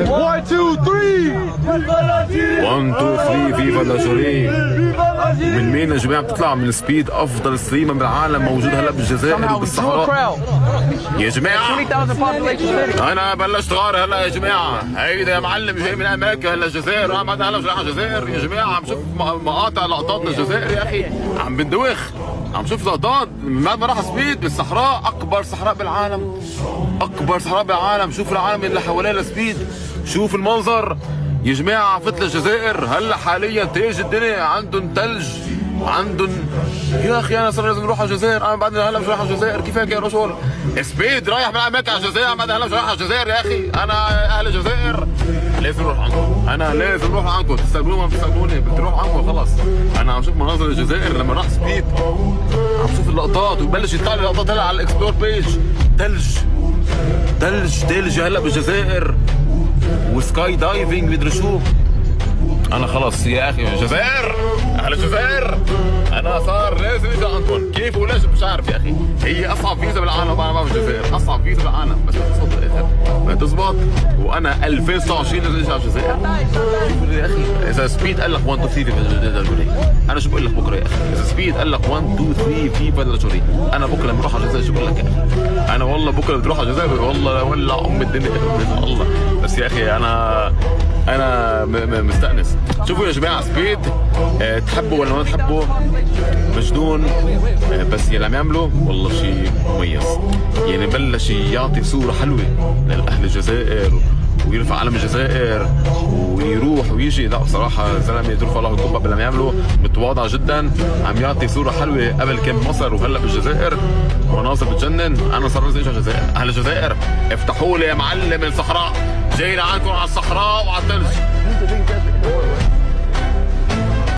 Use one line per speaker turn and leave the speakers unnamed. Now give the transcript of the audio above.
1 2 3 فيفا لاجوري. من مين يا جماعه؟ بتطلع من سبيد، افضل ستريمر بالعالم موجود هلا بالجزائر وبالصحراء يا جماعه. انا بلشت غار هلا يا جماعه. هيدا يا معلم جاي من امريكا هلا الجزائر، انا بعد هلا مش رايح الجزائر يا جماعه. عم شوف مقاطع لقطات للجزائر يا اخي، عم بندوخ. عم شوف لقطات من بعد ما راح سبيد بالصحراء، اكبر صحراء بالعالم، اكبر صحراء بالعالم. شوف العالم اللي حواليه لسبيد، شوف المنظر يا جماعه. فتله الجزائر هلا حاليا تيج الدنيا، عندهم ثلج، عندهم يا اخي. انا صار لازم اروح على الجزائر، انا بعد هلا مش رايح على الجزائر. كيف هيك يا رجل؟ سبيد رايح من امريكا على الجزائر، بعد هلا مش رايح على الجزائر يا اخي. انا اهل الجزائر لازم اروح عنكم، انا لازم اروح عنكم. تستقبلوني ما بتستقبلوني، بدي اروح عنكم خلص. انا عم شوف مناظر الجزائر لما راح سبيد، عم شوف اللقطات وبلش يطلع لي لقطات هلا على الاكسبلور بيج. ثلج ثلج ثلج هلا بالجزائر، وسكاي دايفنج مدري شو. انا خلص يا اخي الجزائر، اهل الجزائر انا صار لازم اجي عندكم. كيف وليش مش عارف يا اخي. هي اصعب فيزا بالعالم، انا بعرف الجزائر اصعب فيزا بالعالم، بس بتزبط بالاخر، ما تزبط. وانا 2026 لازم اجي على الجزائر. شوفوا يا اخي، اذا سبيد قال لك 1 2 3 فيفا لاجوري، انا شو بقول لك بكره يا اخي؟ اذا سبيد قال لك 1 2 3 فيفا لاجوري، انا بكره لما اروح على الجزائر شو بقول لك يا اخي؟ انا والله بكره بدي اروح على الجزائر، والله ولع ام الدنيا باذن الله. بس يا اخي انا مستانس. شوفوا يا جماعه سبيد، تحبوا ولا ما تحبوا، مجنون. بس اللي عم يعمله والله شيء مميز. يعني بلش يعطي صوره حلوه لاهل الجزائر، ويرفع علم الجزائر ويروح ويجي. لا بصراحه زلمه ترفع له القبه باللي عم يعمله، متواضع جدا، عم يعطي صوره حلوه. قبل كان بمصر وهلا بالجزائر، مناظر بتجنن. انا صار لازم اجي على الجزائر. اهل الجزائر افتحوا لي يا معلم الصحراء، جاي لعندكم على الصحراء وعلى الثلج.